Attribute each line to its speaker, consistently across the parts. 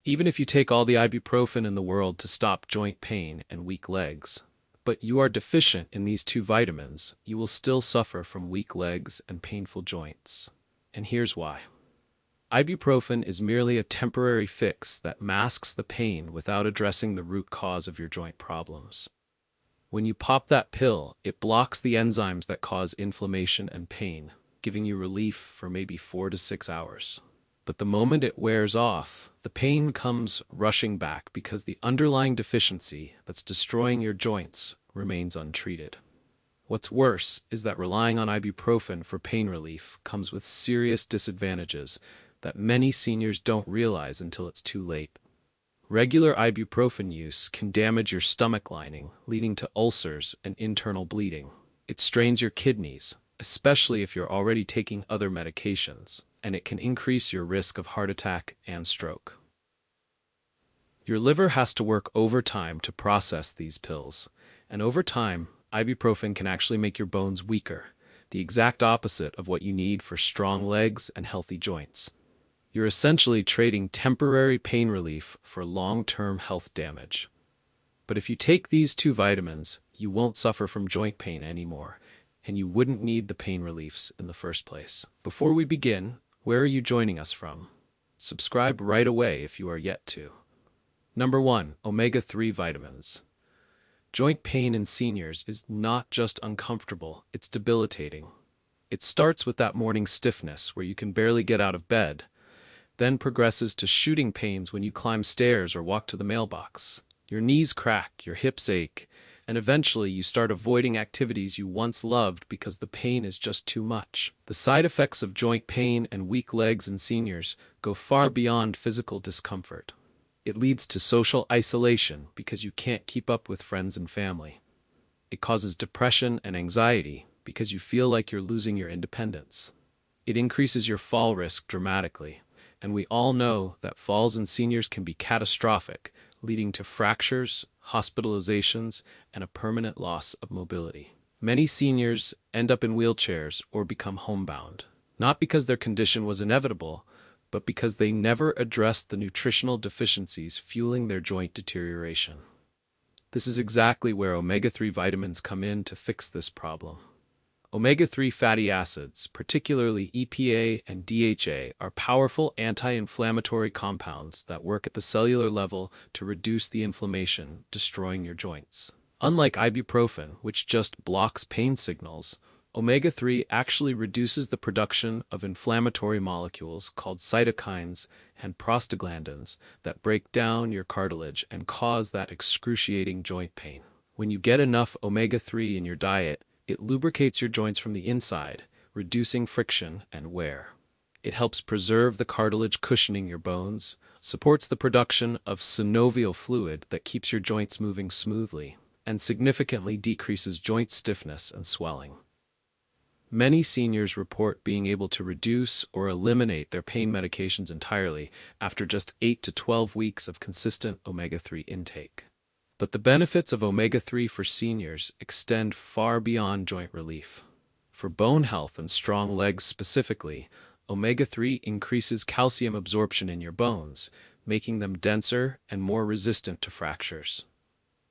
Speaker 1: Even if you take all the ibuprofen in the world to stop joint pain and weak legs, but you are deficient in these two vitamins, you will still suffer from weak legs and painful joints. And here's why. Ibuprofen is merely a temporary fix that masks the pain without addressing the root cause of your joint problems. When you pop that pill, it blocks the enzymes that cause inflammation and pain, giving you relief for maybe 4 to 6 hours. But the moment it wears off, the pain comes rushing back because the underlying deficiency that's destroying your joints remains untreated. What's worse is that relying on ibuprofen for pain relief comes with serious disadvantages that many seniors don't realize until it's too late. Regular ibuprofen use can damage your stomach lining, leading to ulcers and internal bleeding. It strains your kidneys, especially if you're already taking other medications, and it can increase your risk of heart attack and stroke. Your liver has to work overtime to process these pills, and over time, ibuprofen can actually make your bones weaker, the exact opposite of what you need for strong legs and healthy joints. You're essentially trading temporary pain relief for long-term health damage. But if you take these two vitamins, you won't suffer from joint pain anymore, and you wouldn't need the pain reliefs in the first place. Before we begin, where are you joining us from? Subscribe right away if you are yet to. Number 1. Omega-3 vitamins. Joint pain in seniors is not just uncomfortable, it's debilitating. It starts with that morning stiffness where you can barely get out of bed, then progresses to shooting pains when you climb stairs or walk to the mailbox. Your knees crack, your hips ache, and eventually you start avoiding activities you once loved because the pain is just too much. The side effects of joint pain and weak legs in seniors go far beyond physical discomfort. It leads to social isolation because you can't keep up with friends and family. It causes depression and anxiety because you feel like you're losing your independence. It increases your fall risk dramatically, and we all know that falls in seniors can be catastrophic, leading to fractures, hospitalizations, and a permanent loss of mobility. Many seniors end up in wheelchairs or become homebound, not because their condition was inevitable, but because they never addressed the nutritional deficiencies fueling their joint deterioration. This is exactly where omega-3 vitamins come in to fix this problem. Omega-3 fatty acids, particularly EPA and DHA, are powerful anti-inflammatory compounds that work at the cellular level to reduce the inflammation, destroying your joints. Unlike ibuprofen, which just blocks pain signals, omega-3 actually reduces the production of inflammatory molecules called cytokines and prostaglandins that break down your cartilage and cause that excruciating joint pain. When you get enough omega-3 in your diet, it lubricates your joints from the inside, reducing friction and wear. It helps preserve the cartilage cushioning your bones, supports the production of synovial fluid that keeps your joints moving smoothly, and significantly decreases joint stiffness and swelling. Many seniors report being able to reduce or eliminate their pain medications entirely after just 8 to 12 weeks of consistent omega-3 intake. But the benefits of omega-3 for seniors extend far beyond joint relief. For bone health and strong legs specifically, omega-3 increases calcium absorption in your bones, making them denser and more resistant to fractures.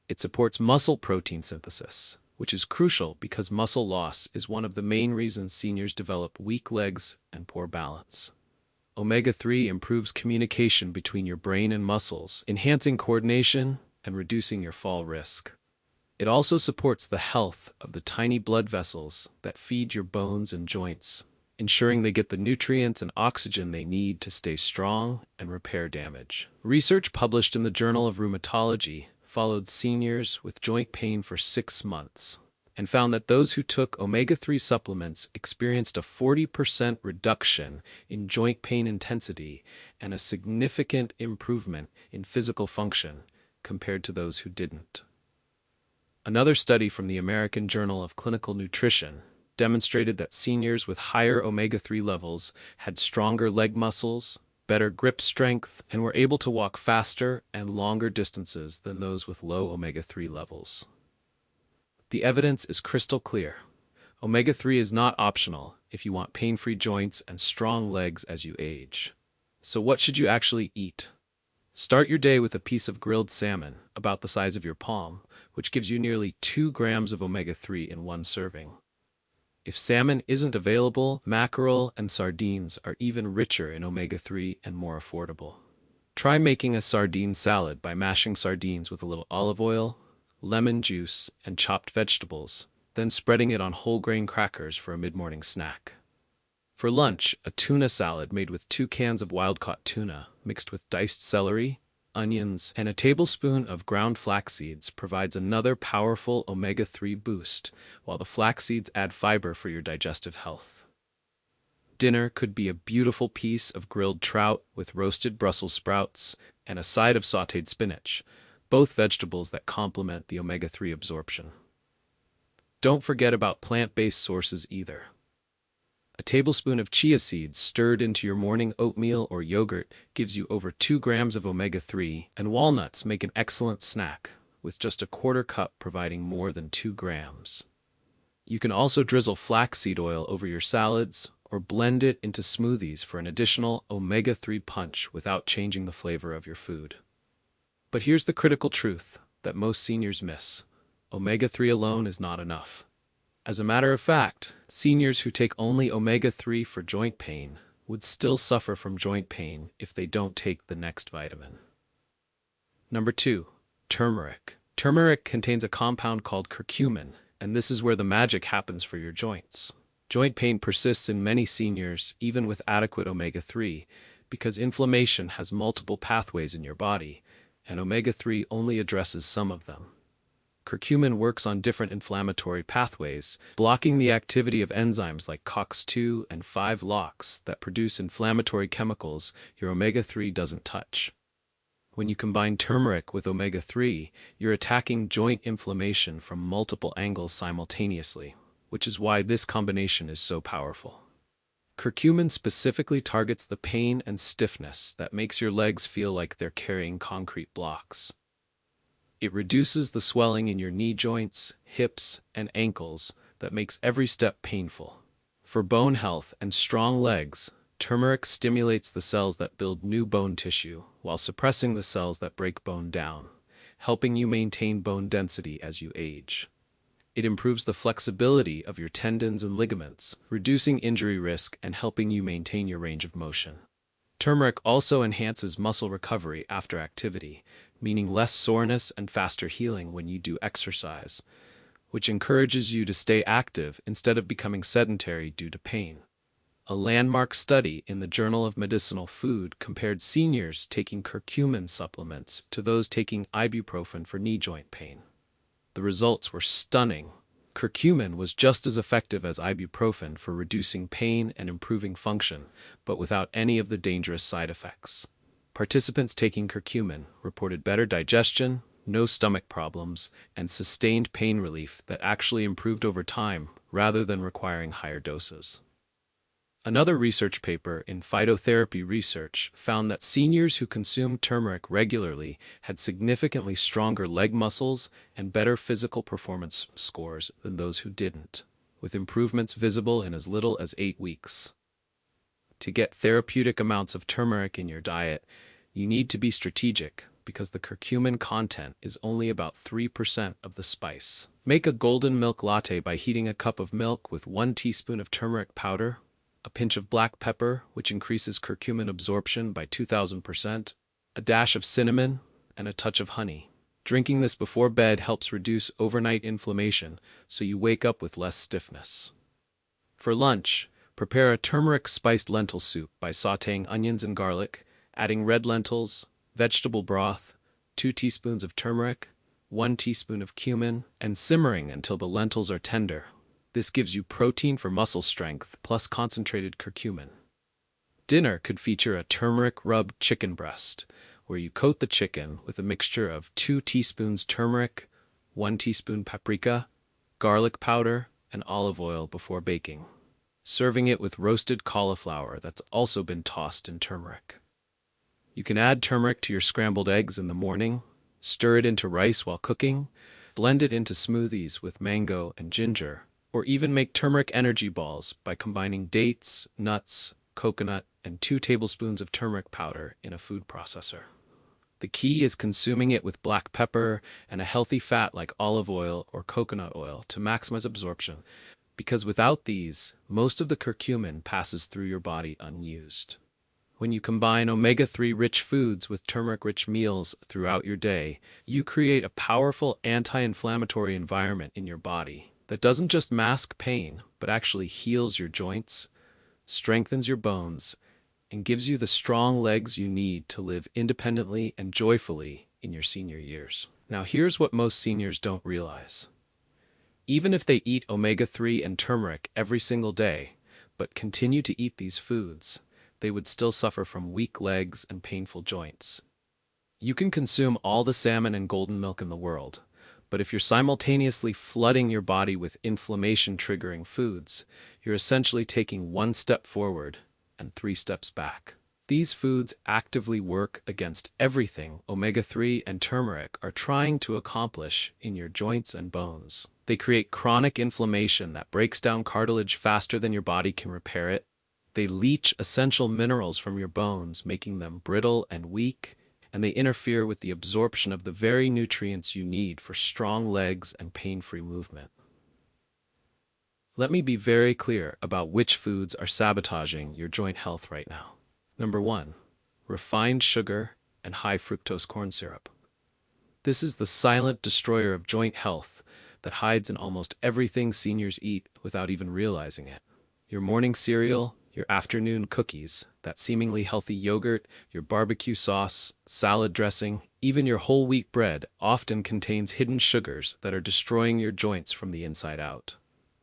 Speaker 1: It supports muscle protein synthesis, which is crucial because muscle loss is one of the main reasons seniors develop weak legs and poor balance. Omega-3 improves communication between your brain and muscles, enhancing coordination and reducing your fall risk. It also supports the health of the tiny blood vessels that feed your bones and joints, ensuring they get the nutrients and oxygen they need to stay strong and repair damage. Research published in the Journal of Rheumatology followed seniors with joint pain for 6 months and found that those who took omega-3 supplements experienced a 40% reduction in joint pain intensity and a significant improvement in physical function compared to those who didn't. Another study from the American Journal of Clinical Nutrition demonstrated that seniors with higher omega-3 levels had stronger leg muscles, better grip strength, and were able to walk faster and longer distances than those with low omega-3 levels. The evidence is crystal clear. Omega-3 is not optional if you want pain-free joints and strong legs as you age. So what should you actually eat? Start your day with a piece of grilled salmon, about the size of your palm, which gives you nearly 2 grams of omega-3 in one serving. If salmon isn't available, mackerel and sardines are even richer in omega-3 and more affordable. Try making a sardine salad by mashing sardines with a little olive oil, lemon juice, and chopped vegetables, then spreading it on whole grain crackers for a mid-morning snack. For lunch, a tuna salad made with 2 cans of wild-caught tuna, mixed with diced celery, onions, and a tablespoon of ground flax seeds provides another powerful omega-3 boost, while the flax seeds add fiber for your digestive health. Dinner could be a beautiful piece of grilled trout with roasted Brussels sprouts and a side of sautéed spinach, both vegetables that complement the omega-3 absorption. Don't forget about plant-based sources either. A tablespoon of chia seeds stirred into your morning oatmeal or yogurt gives you over 2 grams of omega-3, and walnuts make an excellent snack, with just a quarter cup providing more than 2 grams. You can also drizzle flaxseed oil over your salads or blend it into smoothies for an additional omega-3 punch without changing the flavor of your food. But here's the critical truth that most seniors miss. Omega-3 alone is not enough. As a matter of fact, seniors who take only omega-3 for joint pain would still suffer from joint pain if they don't take the next vitamin. Number 2. Turmeric. Turmeric contains a compound called curcumin, and this is where the magic happens for your joints. Joint pain persists in many seniors, even with adequate omega-3, because inflammation has multiple pathways in your body, and omega-3 only addresses some of them. Curcumin works on different inflammatory pathways, blocking the activity of enzymes like COX-2 and 5-LOX that produce inflammatory chemicals your omega-3 doesn't touch. When you combine turmeric with omega-3, you're attacking joint inflammation from multiple angles simultaneously, which is why this combination is so powerful. Curcumin specifically targets the pain and stiffness that makes your legs feel like they're carrying concrete blocks. It reduces the swelling in your knee joints, hips, and ankles that makes every step painful. For bone health and strong legs, turmeric stimulates the cells that build new bone tissue while suppressing the cells that break bone down, helping you maintain bone density as you age. It improves the flexibility of your tendons and ligaments, reducing injury risk and helping you maintain your range of motion. Turmeric also enhances muscle recovery after activity, meaning less soreness and faster healing when you do exercise, which encourages you to stay active instead of becoming sedentary due to pain. A landmark study in the Journal of Medicinal Food compared seniors taking curcumin supplements to those taking ibuprofen for knee joint pain. The results were stunning. Curcumin was just as effective as ibuprofen for reducing pain and improving function, but without any of the dangerous side effects. Participants taking curcumin reported better digestion, no stomach problems, and sustained pain relief that actually improved over time rather than requiring higher doses. Another research paper in Phytotherapy Research found that seniors who consumed turmeric regularly had significantly stronger leg muscles and better physical performance scores than those who didn't, with improvements visible in as little as 8 weeks. To get therapeutic amounts of turmeric in your diet, you need to be strategic because the curcumin content is only about 3% of the spice. Make a golden milk latte by heating a cup of milk with 1 teaspoon of turmeric powder, a pinch of black pepper, which increases curcumin absorption by 2,000%, a dash of cinnamon, and a touch of honey. Drinking this before bed helps reduce overnight inflammation, so you wake up with less stiffness. For lunch, prepare a turmeric-spiced lentil soup by sautéing onions and garlic, adding red lentils, vegetable broth, 2 teaspoons of turmeric, 1 teaspoon of cumin, and simmering until the lentils are tender. This gives you protein for muscle strength plus concentrated curcumin. Dinner could feature a turmeric-rubbed chicken breast, where you coat the chicken with a mixture of 2 teaspoons turmeric, 1 teaspoon paprika, garlic powder, and olive oil before baking, serving it with roasted cauliflower that's also been tossed in turmeric. You can add turmeric to your scrambled eggs in the morning, stir it into rice while cooking, blend it into smoothies with mango and ginger, or even make turmeric energy balls by combining dates, nuts, coconut, and 2 tablespoons of turmeric powder in a food processor. The key is consuming it with black pepper and a healthy fat like olive oil or coconut oil to maximize absorption, because without these, most of the curcumin passes through your body unused. When you combine omega-3 rich foods with turmeric-rich meals throughout your day, you create a powerful anti-inflammatory environment in your body that doesn't just mask pain, but actually heals your joints, strengthens your bones, and gives you the strong legs you need to live independently and joyfully in your senior years. Now, here's what most seniors don't realize. Even if they eat omega-3 and turmeric every single day, but continue to eat these foods, they would still suffer from weak legs and painful joints. You can consume all the salmon and golden milk in the world, but if you're simultaneously flooding your body with inflammation-triggering foods, you're essentially taking one step forward and 3 steps back. These foods actively work against everything omega-3 and turmeric are trying to accomplish in your joints and bones. They create chronic inflammation that breaks down cartilage faster than your body can repair it. They leach essential minerals from your bones, making them brittle and weak, and they interfere with the absorption of the very nutrients you need for strong legs and pain-free movement. Let me be very clear about which foods are sabotaging your joint health right now. Number 1, refined sugar and high fructose corn syrup. This is the silent destroyer of joint health that hides in almost everything seniors eat without even realizing it. Your morning cereal, your afternoon cookies, that seemingly healthy yogurt, your barbecue sauce, salad dressing, even your whole wheat bread often contains hidden sugars that are destroying your joints from the inside out.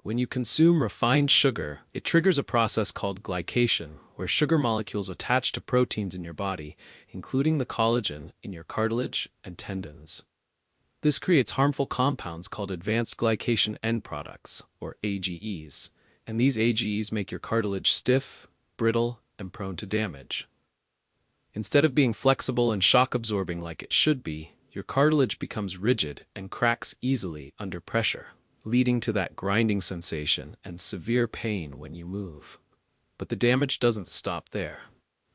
Speaker 1: When you consume refined sugar, it triggers a process called glycation, where sugar molecules attach to proteins in your body, including the collagen in your cartilage and tendons. This creates harmful compounds called advanced glycation end products, or AGEs, and these AGEs make your cartilage stiff, brittle, and prone to damage. Instead of being flexible and shock-absorbing like it should be, your cartilage becomes rigid and cracks easily under pressure, leading to that grinding sensation and severe pain when you move. But the damage doesn't stop there.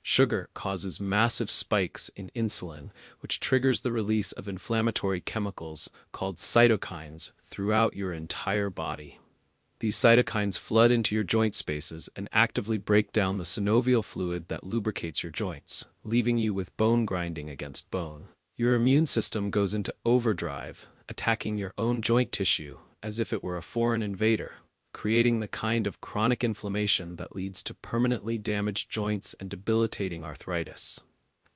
Speaker 1: Sugar causes massive spikes in insulin, which triggers the release of inflammatory chemicals called cytokines throughout your entire body. These cytokines flood into your joint spaces and actively break down the synovial fluid that lubricates your joints, leaving you with bone grinding against bone. Your immune system goes into overdrive, attacking your own joint tissue as if it were a foreign invader, creating the kind of chronic inflammation that leads to permanently damaged joints and debilitating arthritis.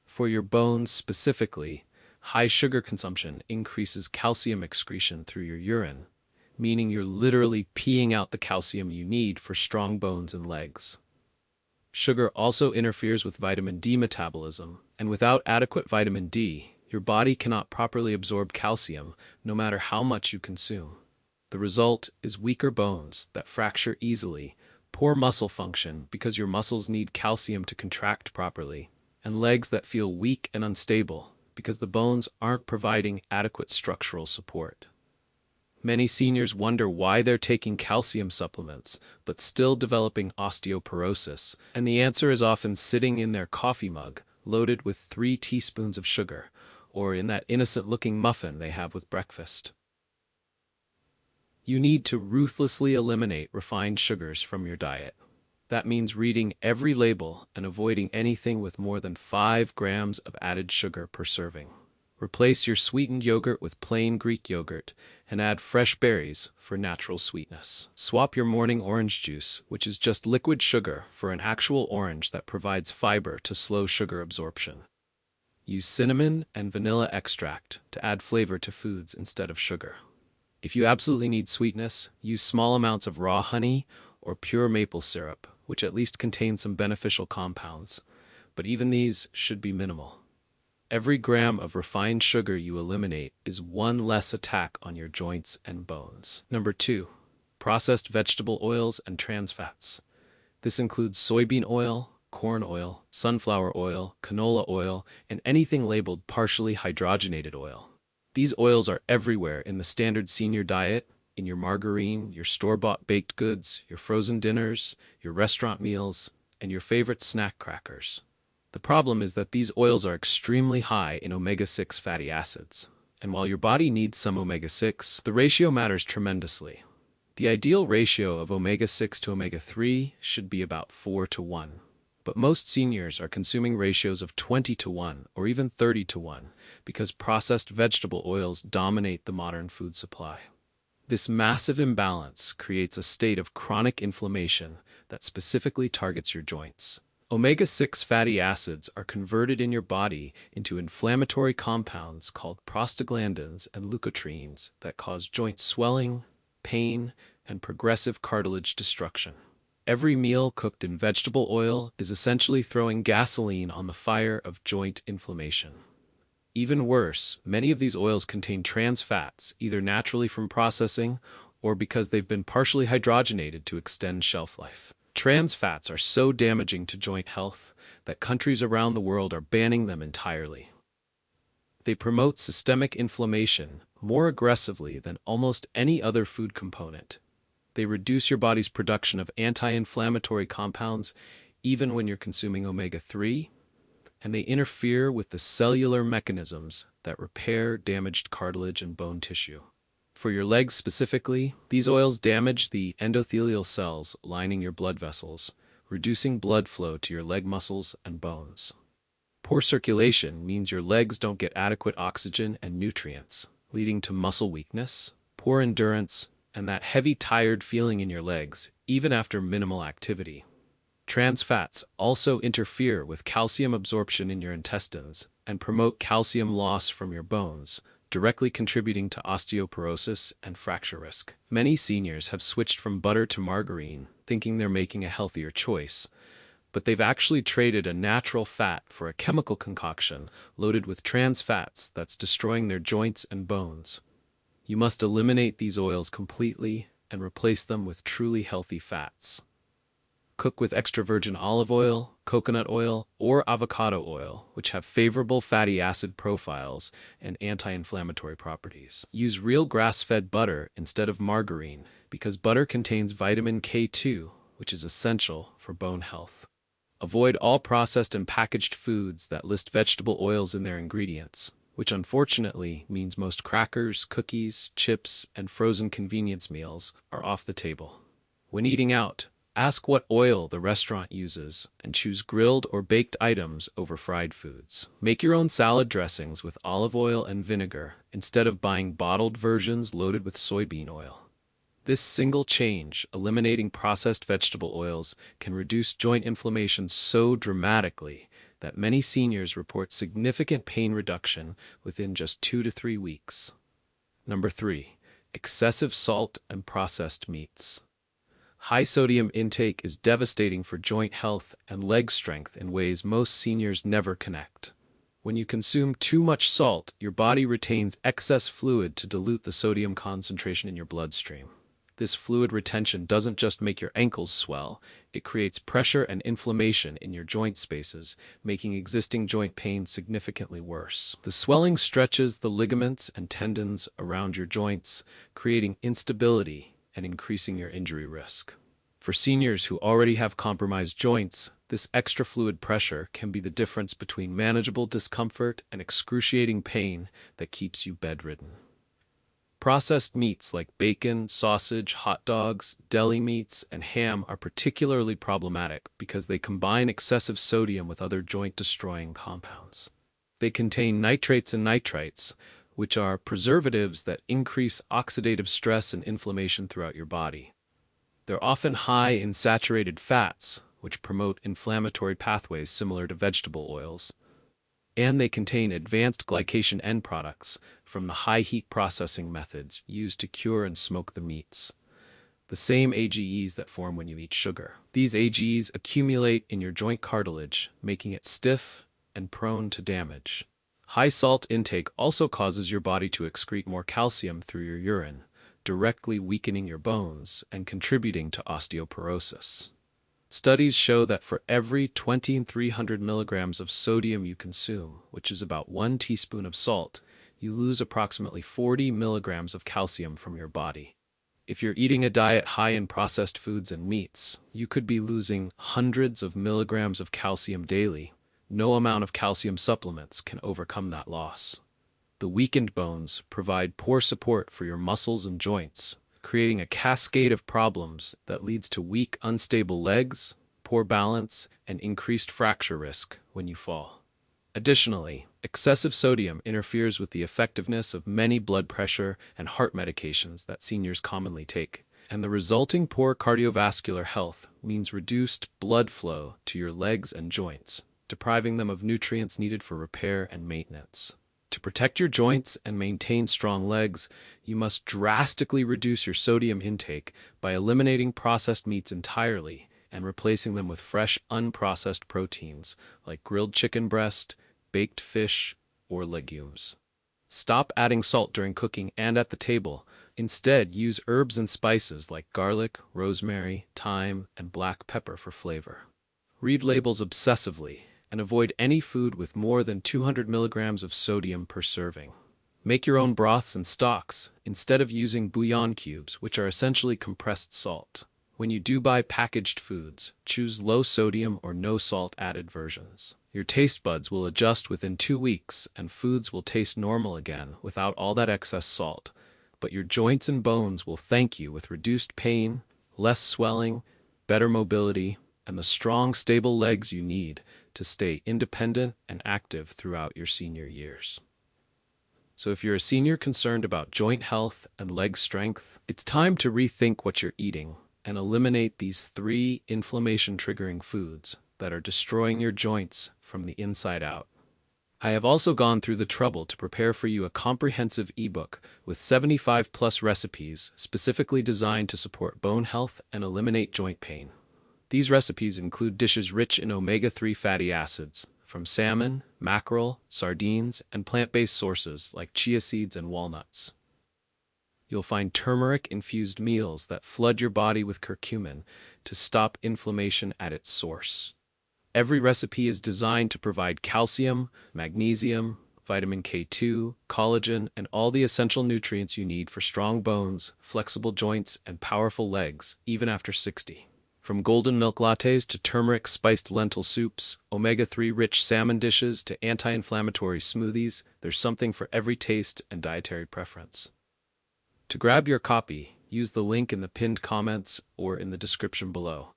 Speaker 1: For your bones specifically, high sugar consumption increases calcium excretion through your urine, meaning you're literally peeing out the calcium you need for strong bones and legs. Sugar also interferes with vitamin D metabolism, and without adequate vitamin D, your body cannot properly absorb calcium no matter how much you consume. The result is weaker bones that fracture easily, poor muscle function because your muscles need calcium to contract properly, and legs that feel weak and unstable because the bones aren't providing adequate structural support. Many seniors wonder why they're taking calcium supplements but still developing osteoporosis, and the answer is often sitting in their coffee mug loaded with 3 teaspoons of sugar, or in that innocent-looking muffin they have with breakfast. You need to ruthlessly eliminate refined sugars from your diet. That means reading every label and avoiding anything with more than 5 grams of added sugar per serving. Replace your sweetened yogurt with plain Greek yogurt and add fresh berries for natural sweetness. Swap your morning orange juice, which is just liquid sugar, for an actual orange that provides fiber to slow sugar absorption. Use cinnamon and vanilla extract to add flavor to foods instead of sugar. If you absolutely need sweetness, use small amounts of raw honey or pure maple syrup, which at least contain some beneficial compounds, but even these should be minimal. Every gram of refined sugar you eliminate is one less attack on your joints and bones. Number 2, processed vegetable oils and trans fats. This includes soybean oil, corn oil, sunflower oil, canola oil, and anything labeled partially hydrogenated oil. These oils are everywhere in the standard senior diet, in your margarine, your store-bought baked goods, your frozen dinners, your restaurant meals, and your favorite snack crackers. The problem is that these oils are extremely high in omega-6 fatty acids. And while your body needs some omega-6, the ratio matters tremendously. The ideal ratio of omega-6 to omega-3 should be about 4 to 1. But most seniors are consuming ratios of 20 to 1 or even 30 to 1 because processed vegetable oils dominate the modern food supply. This massive imbalance creates a state of chronic inflammation that specifically targets your joints. Omega-6 fatty acids are converted in your body into inflammatory compounds called prostaglandins and leukotrienes that cause joint swelling, pain, and progressive cartilage destruction. Every meal cooked in vegetable oil is essentially throwing gasoline on the fire of joint inflammation. Even worse, many of these oils contain trans fats, either naturally from processing or because they've been partially hydrogenated to extend shelf life. Trans fats are so damaging to joint health that countries around the world are banning them entirely. They promote systemic inflammation more aggressively than almost any other food component. They reduce your body's production of anti-inflammatory compounds even when you're consuming omega-3, and they interfere with the cellular mechanisms that repair damaged cartilage and bone tissue. For your legs specifically, these oils damage the endothelial cells lining your blood vessels, reducing blood flow to your leg muscles and bones. Poor circulation means your legs don't get adequate oxygen and nutrients, leading to muscle weakness, poor endurance, and that heavy, tired feeling in your legs, even after minimal activity. Trans fats also interfere with calcium absorption in your intestines and promote calcium loss from your bones, directly contributing to osteoporosis and fracture risk. Many seniors have switched from butter to margarine, thinking they're making a healthier choice, but they've actually traded a natural fat for a chemical concoction loaded with trans fats that's destroying their joints and bones. You must eliminate these oils completely and replace them with truly healthy fats. Cook with extra virgin olive oil, coconut oil, or avocado oil, which have favorable fatty acid profiles and anti-inflammatory properties. Use real grass-fed butter instead of margarine because butter contains vitamin K2, which is essential for bone health. Avoid all processed and packaged foods that list vegetable oils in their ingredients, which unfortunately means most crackers, cookies, chips, and frozen convenience meals are off the table. When eating out, ask what oil the restaurant uses and choose grilled or baked items over fried foods. Make your own salad dressings with olive oil and vinegar instead of buying bottled versions loaded with soybean oil. This single change, eliminating processed vegetable oils, can reduce joint inflammation so dramatically that many seniors report significant pain reduction within just 2 to 3 weeks. Number 3. Excessive salt and processed meats. High sodium intake is devastating for joint health and leg strength in ways most seniors never connect. When you consume too much salt, your body retains excess fluid to dilute the sodium concentration in your bloodstream. This fluid retention doesn't just make your ankles swell, it creates pressure and inflammation in your joint spaces, making existing joint pain significantly worse. The swelling stretches the ligaments and tendons around your joints, creating instability and increasing your injury risk. For seniors who already have compromised joints, this extra fluid pressure can be the difference between manageable discomfort and excruciating pain that keeps you bedridden. Processed meats like bacon, sausage, hot dogs, deli meats, and ham are particularly problematic because they combine excessive sodium with other joint-destroying compounds. They contain nitrates and nitrites, which are preservatives that increase oxidative stress and inflammation throughout your body. They're often high in saturated fats, which promote inflammatory pathways similar to vegetable oils. And they contain advanced glycation end products from the high-heat processing methods used to cure and smoke the meats. The same AGEs that form when you eat sugar. These AGEs accumulate in your joint cartilage, making it stiff and prone to damage. High salt intake also causes your body to excrete more calcium through your urine, directly weakening your bones and contributing to osteoporosis. Studies show that for every 300 milligrams of sodium you consume, which is about 1 teaspoon of salt, you lose approximately 40 milligrams of calcium from your body. If you're eating a diet high in processed foods and meats, you could be losing hundreds of milligrams of calcium daily, No amount of calcium supplements can overcome that loss. The weakened bones provide poor support for your muscles and joints, creating a cascade of problems that leads to weak, unstable legs, poor balance, and increased fracture risk when you fall. Additionally, excessive sodium interferes with the effectiveness of many blood pressure and heart medications that seniors commonly take, and the resulting poor cardiovascular health means reduced blood flow to your legs and joints, depriving them of nutrients needed for repair and maintenance. To protect your joints and maintain strong legs, you must drastically reduce your sodium intake by eliminating processed meats entirely and replacing them with fresh, unprocessed proteins like grilled chicken breast, baked fish, or legumes. Stop adding salt during cooking and at the table. Instead, use herbs and spices like garlic, rosemary, thyme, and black pepper for flavor. Read labels obsessively and avoid any food with more than 200 milligrams of sodium per serving. Make your own broths and stocks instead of using bouillon cubes, which are essentially compressed salt. When you do buy packaged foods, choose low sodium or no salt added versions. Your taste buds will adjust within 2 weeks and foods will taste normal again without all that excess salt, but your joints and bones will thank you with reduced pain, less swelling, better mobility, and the strong, stable legs you need to stay independent and active throughout your senior years. So if you're a senior concerned about joint health and leg strength, it's time to rethink what you're eating and eliminate these 3 inflammation-triggering foods that are destroying your joints from the inside out. I have also gone through the trouble to prepare for you a comprehensive ebook with 75+ recipes specifically designed to support bone health and eliminate joint pain. These recipes include dishes rich in omega-3 fatty acids from salmon, mackerel, sardines, and plant-based sources like chia seeds and walnuts. You'll find turmeric-infused meals that flood your body with curcumin to stop inflammation at its source. Every recipe is designed to provide calcium, magnesium, vitamin K2, collagen, and all the essential nutrients you need for strong bones, flexible joints, and powerful legs, even after 60. From golden milk lattes to turmeric-spiced lentil soups, omega-3 rich salmon dishes to anti-inflammatory smoothies, there's something for every taste and dietary preference. To grab your copy, use the link in the pinned comments or in the description below.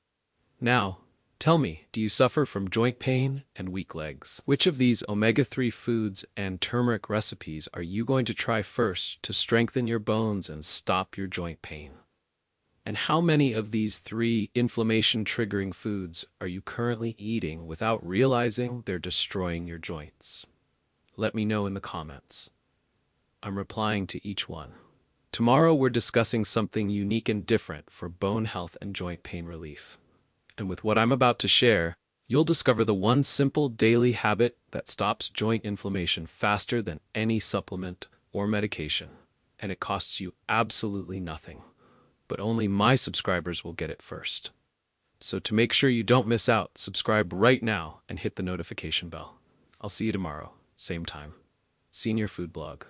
Speaker 1: Now, tell me, do you suffer from joint pain and weak legs? Which of these omega-3 foods and turmeric recipes are you going to try first to strengthen your bones and stop your joint pain? And how many of these 3 inflammation-triggering foods are you currently eating without realizing they're destroying your joints? Let me know in the comments. I'm replying to each one. Tomorrow we're discussing something unique and different for bone health and joint pain relief. And with what I'm about to share, you'll discover the one simple daily habit that stops joint inflammation faster than any supplement or medication. And it costs you absolutely nothing. But only my subscribers will get it first. So to make sure you don't miss out, subscribe right now and hit the notification bell. I'll see you tomorrow, same time. Senior Food Blog.